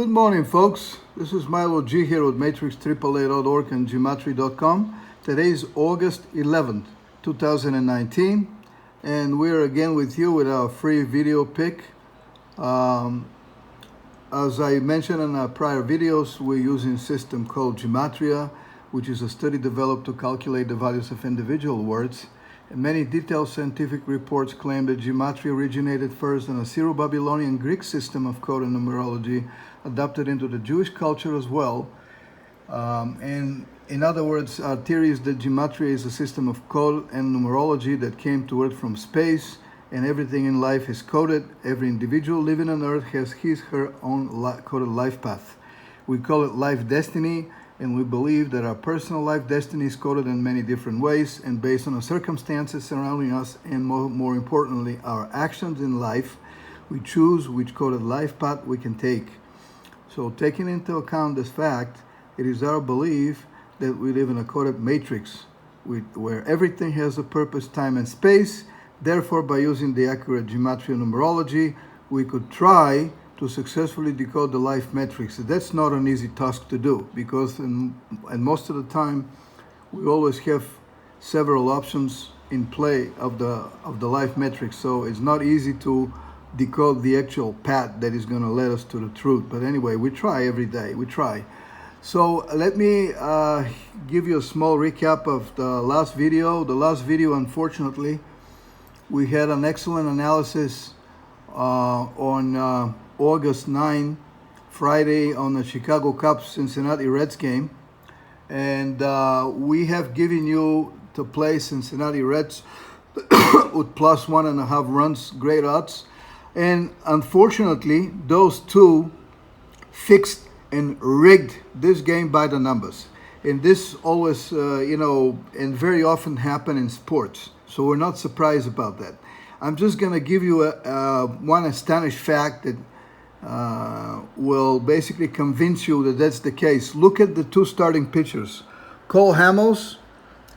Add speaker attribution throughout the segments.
Speaker 1: Good morning, folks. This is Milo G here with Matrix888.org and Gematria.com. Today is August 11th, 2019, and we're again with you with our free video pick. As I mentioned in our prior videos, we're using a system called Gematria, which is a study developed to calculate the values of individual words. And many detailed scientific reports claim that Gematria originated first in a Syro-Babylonian Greek system of code and numerology, adapted into the Jewish culture as well. And in other words, our theory is that Gematria is a system of code and numerology that came to Earth from space, and everything in life is coded. Every individual living on Earth has her own coded life path. We call it life destiny, and we believe that our personal life destiny is coded in many different ways and based on the circumstances surrounding us, and more importantly, our actions in life. We choose which coded life path we can take. So taking into account this fact, it is our belief that we live in a coded matrix where everything has a purpose, time, and space. Therefore, by using the accurate Gematria numerology, we could try to successfully decode the life matrix. That's not an easy task to do, because and most of the time we always have several options in play of the life matrix, so it's not easy to decode the actual path that is going to lead us to the truth. But anyway, we try every day. We try. So let me give you a small recap of the last video. The last video, unfortunately, we had an excellent analysis on August 9, Friday, on the Chicago Cubs Cincinnati Reds game, and we have given you to play Cincinnati Reds with plus 1.5 runs, great odds, and unfortunately those two fixed and rigged this game by the numbers, and this always and very often happen in sports, so we're not surprised about that. I'm just going to give you one astonished fact that will basically convince you that that's the case. Look at the two starting pitchers. Cole Hamels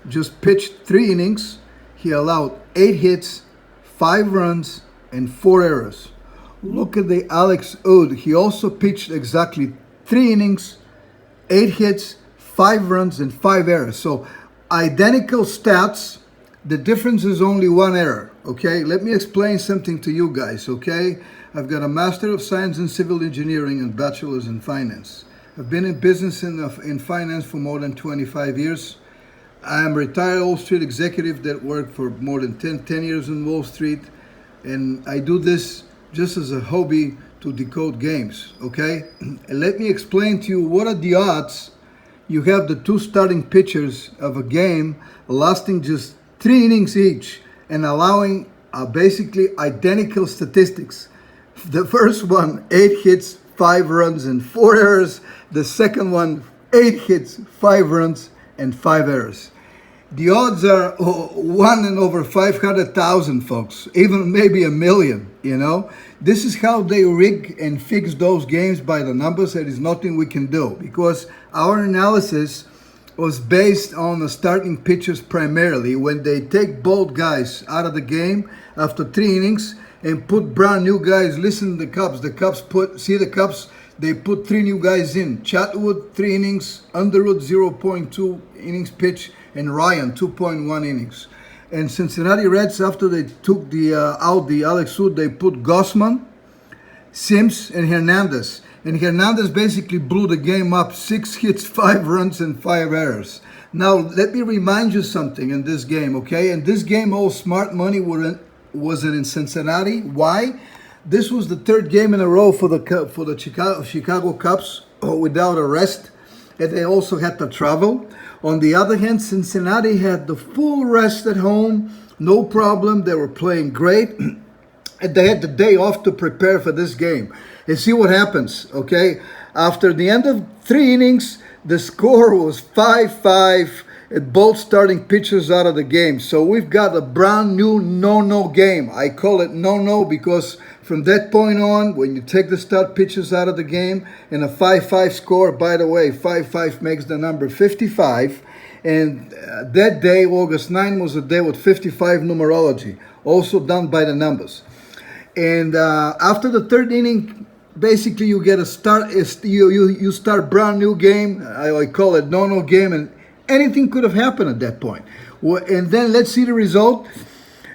Speaker 1: just pitched 3 innings. He allowed 8 hits, 5 runs, and 4 errors. Look at the Alex Wood. He also pitched exactly 3 innings, 8 hits, 5 runs, and 5 errors. So identical stats. The difference is only 1 error. Okay, let me explain something to you guys. Okay, I've got a Master of Science in Civil Engineering and Bachelor's in Finance. I've been in business in finance for more than 25 years. I am a retired Wall Street executive that worked for more than 10 years in Wall Street, and I do this just as a hobby to decode games. Okay, and let me explain to you what are the odds you have the two starting pitchers of a game lasting just 3 innings each and allowing basically identical statistics. The first one, 8 hits, 5 runs, and 4 errors. The second one, 8 hits, 5 runs, and 5 errors. The odds are 1 in over 500,000, folks, even maybe a million, This is how they rig and fix those games by the numbers. There is nothing we can do, because our analysis was based on the starting pitchers primarily. When they take both guys out of the game after 3 innings and put brand new guys, listen to the Cubs. The Cubs, they put 3 new guys in. Chatwood, 3 innings. Underwood, 0.2 innings pitch. And Ryan, 2.1 innings. And Cincinnati Reds, after they took out the Alex Wood, they put Gossman, Sims, and Hernandez. And Hernandez basically blew the game up, 6 hits, 5 runs, and 5 errors. Now, let me remind you something in this game, okay? In this game, all smart money wasn't in Cincinnati. Why? This was the 3rd game in a row for the Chicago Cubs without a rest, and they also had to travel. On the other hand, Cincinnati had the full rest at home, no problem. They were playing great. And they had the day off to prepare for this game. And see what happens, okay? After the end of 3 innings, the score was 5-5, and both starting pitchers out of the game. So we've got a brand new no-no game. I call it no-no because from that point on, when you take the start pitchers out of the game and a 5-5 score, by the way, 5-5 makes the number 55. And that day, August 9, was a day with 55 numerology, also done by the numbers. And after the 3rd inning, basically you get a start. You start brand new game. I call it no game, and anything could have happened at that point. Well, and then let's see the result.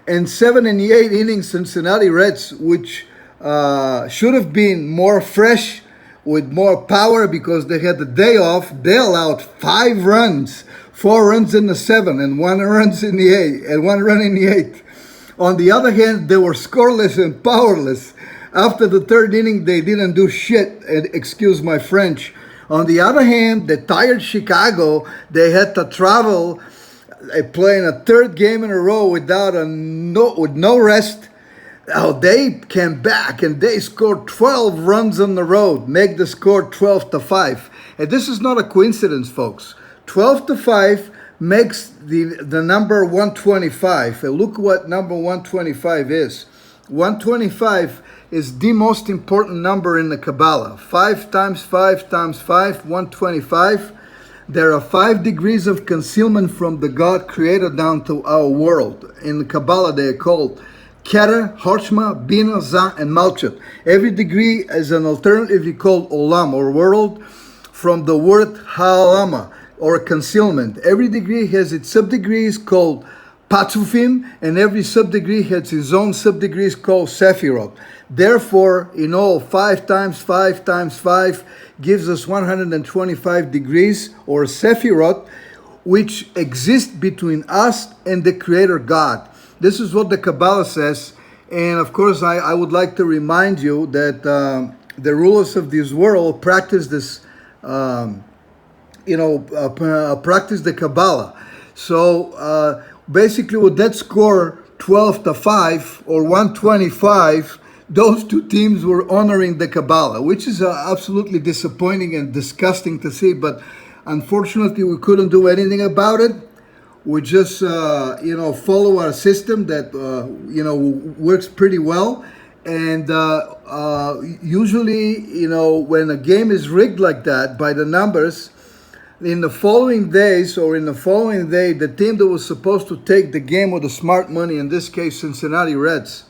Speaker 1: In 7 and 8 innings, Cincinnati Reds, which should have been more fresh, with more power because they had the day off, they allowed 5 runs, 4 runs in the 7 and 1 runs in the 8 and 1 run in the 8th. On the other hand, they were scoreless and powerless. After the 3rd inning, they didn't do shit, and excuse my French. On the other hand, the tired Chicago, they had to travel, playing a 3rd game in a row with no rest. Oh, they came back and they scored 12 runs on the road, make the score 12-5. And this is not a coincidence, folks. 12-5 makes the number 125. And look what number 125 is. 125 is the most important number in the Kabbalah. 5 times 5 times 5, 125. There are 5 degrees of concealment from the God creator down to our world. In the Kabbalah, they are called Keter, Horshma, Bina, Zah, and Malchut. Every degree is an alternative called Olam, or world, from the word Ha'alama, or concealment. Every degree has its subdegrees called Patzufim, and every subdegree has its own subdegrees called Sefirot. Therefore, in all, 5 times 5 times 5 gives us 125 degrees, or Sefirot, which exist between us and the Creator God. This is what the Kabbalah says, and of course I would like to remind you that the rulers of this world practice this, practice the Kabbalah. So basically with that score 12-5 or 125, those 2 teams were honoring the Kabbalah, which is absolutely disappointing and disgusting to see, but unfortunately we couldn't do anything about it. We just, follow our system that, works pretty well. And usually, when a game is rigged like that by the numbers, in the following days or in the following day, the team that was supposed to take the game with the smart money, in this case, Cincinnati Reds,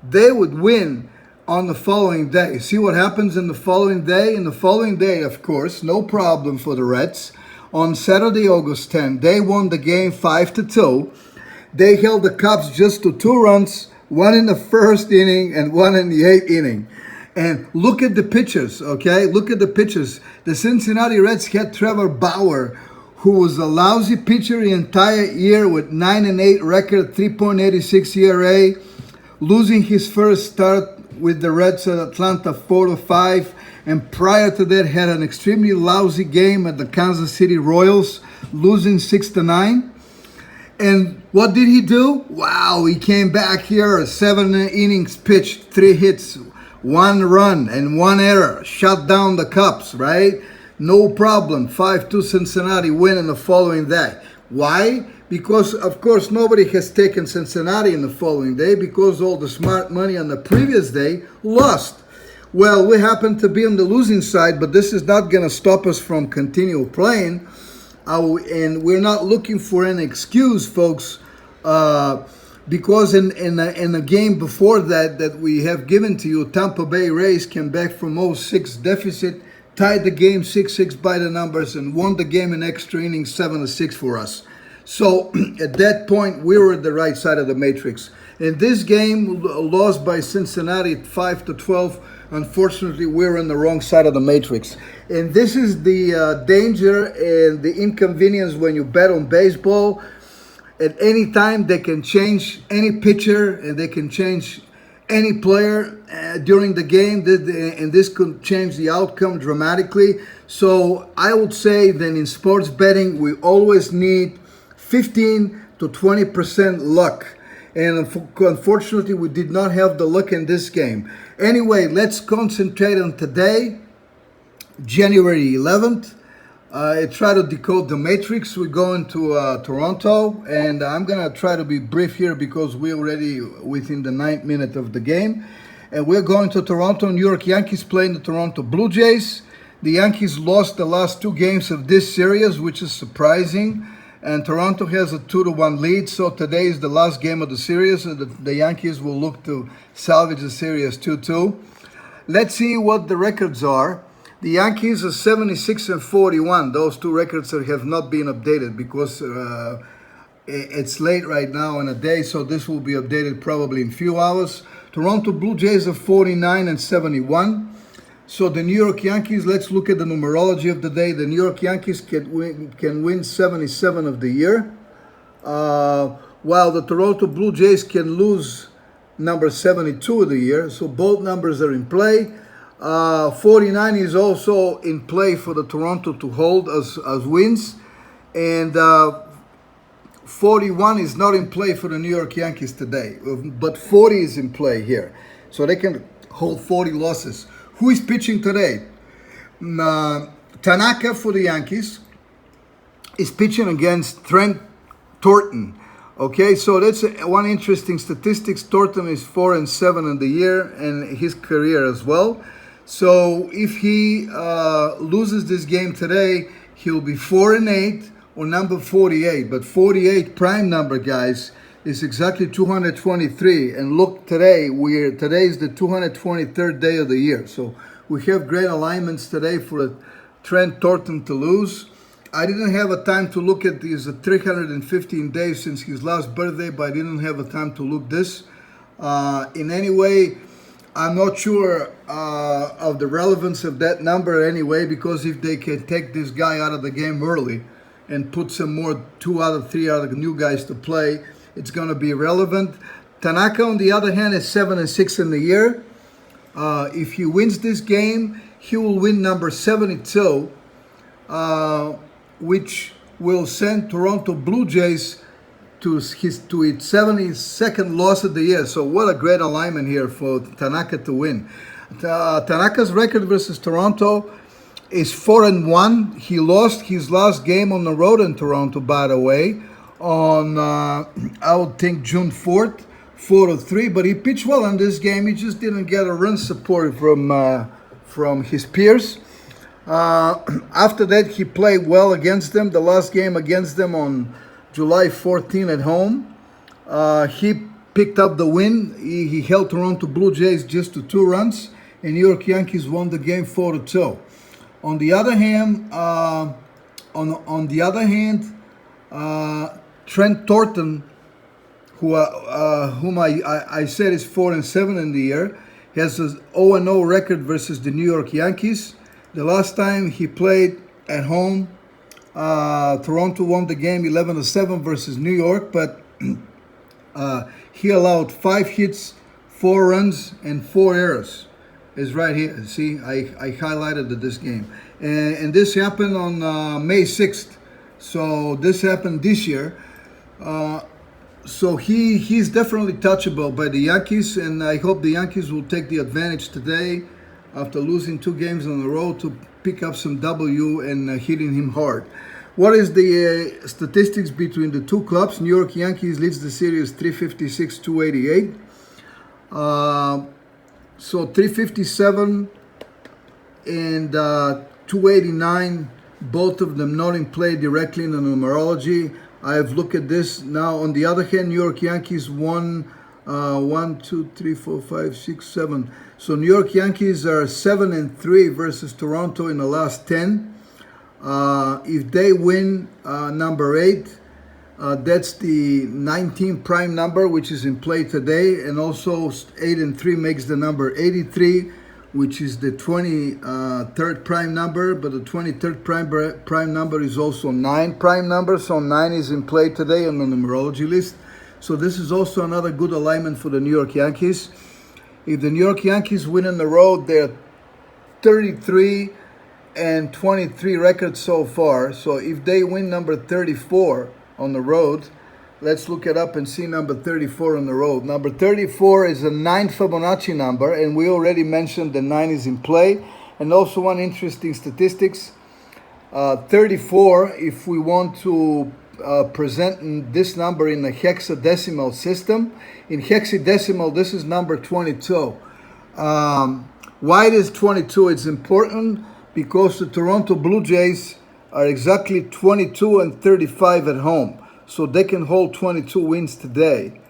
Speaker 1: they would win on the following day. See what happens in the following day? In the following day, of course, no problem for the Reds. On Saturday, August 10, they won the game 5-2. They held the Cubs just to 2 runs, 1 in the 1st inning and 1 in the 8th inning. And look at the pitchers, okay? Look at the pitchers. The Cincinnati Reds had Trevor Bauer, who was a lousy pitcher the entire year with 9-8 record, 3.86 ERA, losing his first start with the Reds at Atlanta 4-5. And prior to that, had an extremely lousy game at the Kansas City Royals, losing 6-9. And what did he do? Wow, he came back here, 7 innings pitched, 3 hits, 1 run, and 1 error. Shut down the Cubs, right? No problem. 5-2 Cincinnati win in the following day. Why? Because, of course, nobody has taken Cincinnati in the following day because all the smart money on the previous day lost. Well, we happen to be on the losing side, but this is not going to stop us from continue playing. And we're not looking for an excuse, folks, because in the game before that we have given to you, Tampa Bay Rays came back from 0-6 deficit, tied the game 6-6 by the numbers, and won the game in extra innings 7-6 for us. So at that point, we were at the right side of the matrix. In this game, lost by Cincinnati 5-12. Unfortunately, we're on the wrong side of the matrix. And this is the danger and the inconvenience when you bet on baseball. At any time, they can change any pitcher and they can change any player during the game. And this could change the outcome dramatically. So I would say that in sports betting, we always need 15 to 20% luck. And unfortunately, we did not have the luck in this game. Anyway, let's concentrate on today, January 11th. I try to decode the matrix. We're going to Toronto, and I'm going to try to be brief here because we're already within the 9th minute of the game. And we're going to Toronto. New York Yankees playing the Toronto Blue Jays. The Yankees lost the last 2 games of this series, which is surprising. And Toronto has a 2-1 lead, so today is the last game of the series, and the Yankees will look to salvage the series 2-2. let's see what the records are. The Yankees are 76 and 41. Those two records have not been updated because it's late right now in the day, so this will be updated probably in a few hours. Toronto Blue Jays are 49 and 71. So the New York Yankees, let's look at the numerology of the day. The New York Yankees can win 77 of the year, while the Toronto Blue Jays can lose number 72 of the year. So both numbers are in play. 49 is also in play for the Toronto to hold as wins. And 41 is not in play for the New York Yankees today. But 40 is in play here. So they can hold 40 losses. Who is pitching today? Tanaka for the Yankees is pitching against Trent Thornton. Okay, so that's one interesting statistics. Thornton is 4 and 7 in the year and his career as well. So if he loses this game today, he'll be 4 and 8 or number 48. But 48 prime number, guys, is exactly 223. And look, today is the 223rd day of the year. So we have great alignments today for Trent Thornton to lose. I didn't have a time to look at these 315 days since his last birthday, but I didn't have a time to look this. In any way, I'm not sure of the relevance of that number anyway, because if they can take this guy out of the game early and put some more 2 out of 3 other new guys to play, it's going to be relevant. Tanaka, on the other hand, is 7 and 6 in the year. If he wins this game, he will win number 72, which will send Toronto Blue Jays to its 72nd loss of the year. So what a great alignment here for Tanaka to win. Tanaka's record versus Toronto is 4 and 1. He lost his last game on the road in Toronto, by the way, on I would think June 4th, 4-3. But he pitched well in this game. He just didn't get a run support from his peers. After that, he played well against them. The last game against them on July 14 at home, he picked up the win. He held Toronto Blue Jays just to 2 runs, and New York Yankees won the game 4-2. On the other hand, Trent Thornton, whom I said is 4 and 7 in the year, has a 0-0 record versus the New York Yankees. The last time he played at home, Toronto won the game 11-7 versus New York, but he allowed 5 hits, 4 runs, and 4 errors. It's right here. See, I highlighted this game. And this happened on May 6th. So this happened this year. So he's definitely touchable by the Yankees, and I hope the Yankees will take the advantage today after losing 2 games on the road to pick up some W and hitting him hard. What is the statistics between the two clubs? New York Yankees leads the series 356-288. So 357 and 289, both of them not in play directly in the numerology. I've looked at this now. On the other hand, New York Yankees won 1, 2, 3, 4, 5, 6, 7. So New York Yankees are 7 and 3 versus Toronto in the last 10. If they win number 8, that's the 19 prime number, which is in play today, and also 8 and 3 makes the number 83, which is the 23rd prime number. But the 23rd prime number is also 9 prime number, so 9 is in play today on the numerology list. So this is also another good alignment for the New York Yankees. If the New York Yankees win on the road, they're 33 and 23 records so far. So if they win number 34 on the road, let's look it up and see number 34 on the road. Number 34 is a 9 Fibonacci number, and we already mentioned the 9 is in play. And also one interesting statistics, 34, if we want to present this number in a hexadecimal system. In hexadecimal, this is number 22. Why it is 22? It's important because the Toronto Blue Jays are exactly 22 and 35 at home. So they can hold 22 wins today,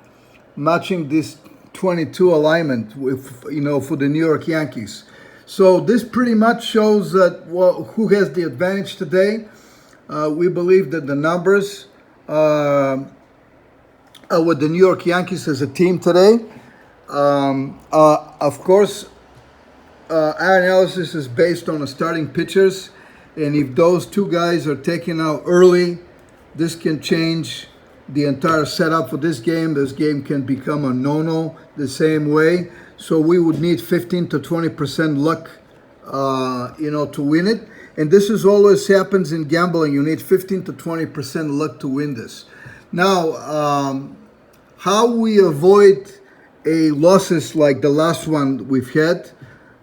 Speaker 1: matching this 22 alignment with, you know, for the New York Yankees. So this pretty much shows that, well, who has the advantage today. We believe that the numbers are with the New York Yankees as a team today. Of course, our analysis is based on the starting pitchers, and if those two guys are taken out early, this can change the entire setup for this game. This game can become a no-no the same way. So we would need 15 to 20% luck, you know, to win it. And this is always happens in gambling. You need 15 to 20% luck to win this. Now, how we avoid a losses like the last one we've had?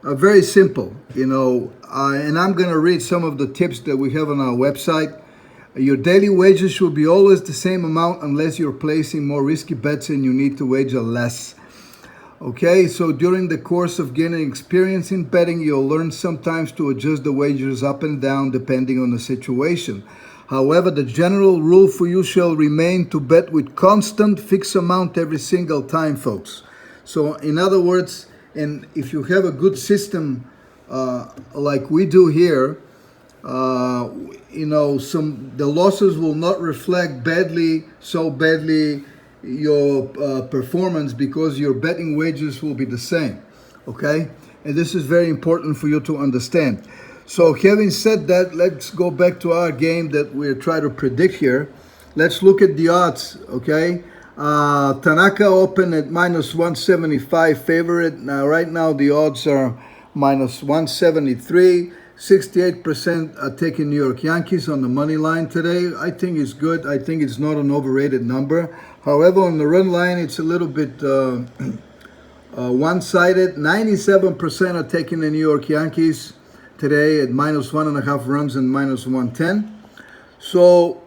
Speaker 1: Very simple, you know, and I'm going to read some of the tips that we have on our website. Your daily wages should be always the same amount unless you're placing more risky bets and you need to wager less. Okay, so during the course of gaining experience in betting, you'll learn sometimes to adjust the wagers up and down depending on the situation. However, the general rule for you shall remain to bet with constant fixed amount every single time, folks. So in other words, and if you have a good system like we do here, you know, the losses will not reflect so badly your performance, because your betting wages will be the same. Okay, and this is very important for you to understand. So having said that, let's go back to our game that we're trying to predict here. Let's look at the odds. Okay. Tanaka opened at minus 175 favorite. Now, right now, the odds are minus 173. 68% are taking New York Yankees on the money line today. I think it's good. I think it's not an overrated number. However, on the run line, it's a little bit one-sided. 97% are taking the New York Yankees today at minus 1.5 runs and minus 110. So,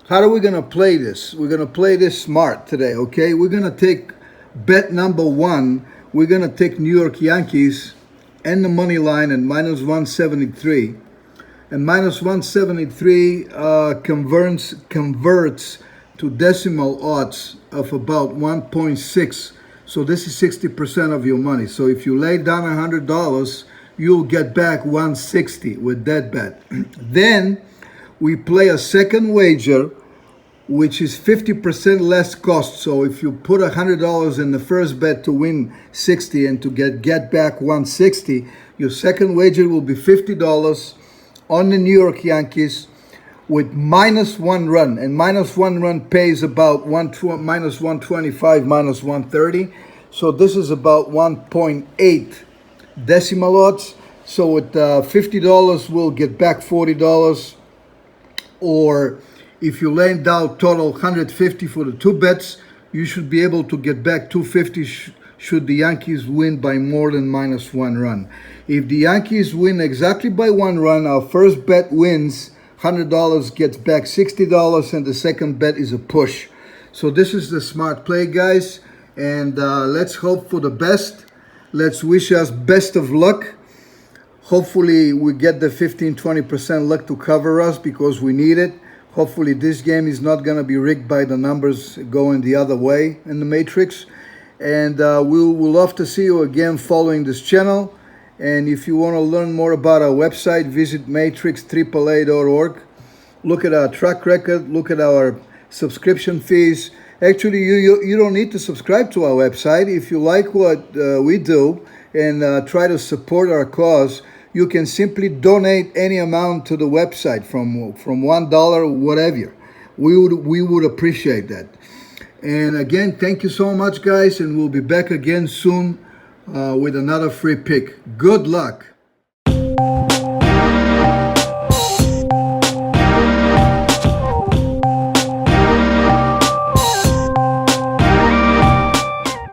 Speaker 1: how are we going to play this? We're going to play this smart today, okay? We're going to take bet number one. We're going to take New York Yankees and the money line at minus 173. And minus 173 converts to decimal odds of about 1.6. So this is 60% of your money. So if you lay down $100, you'll get back 160 with that bet. Then we play a second wager, which is 50% less cost. So if you put $100 in the first bet to win 60 and to get back 160, your second wager will be $50 on the New York Yankees with minus 1 run. And minus 1 run pays about minus 125, minus 130. So this is about 1.8 decimal odds. So with $50, we'll get back $40. Or if you lay down total 150 for the two bets, you should be able to get back 250 should the Yankees win by more than minus 1 run. If the Yankees win exactly by 1 run, our first bet wins. $100 gets back $60, and the second bet is a push. So this is the smart play, guys. And let's hope for the best. Let's wish us best of luck. Hopefully we get the 15-20% luck to cover us, because we need it. Hopefully this game is not going to be rigged by the numbers going the other way in the matrix. And we'll love to see you again following this channel. And if you want to learn more about our website, visit matrix888.org. Look at our track record. Look at our subscription fees. Actually, you don't need to subscribe to our website. If you like what we do and try to support our cause, you can simply donate any amount to the website from $1, whatever. We would appreciate that. And again, thank you so much, guys, and we'll be back again soon with another free pick. Good luck.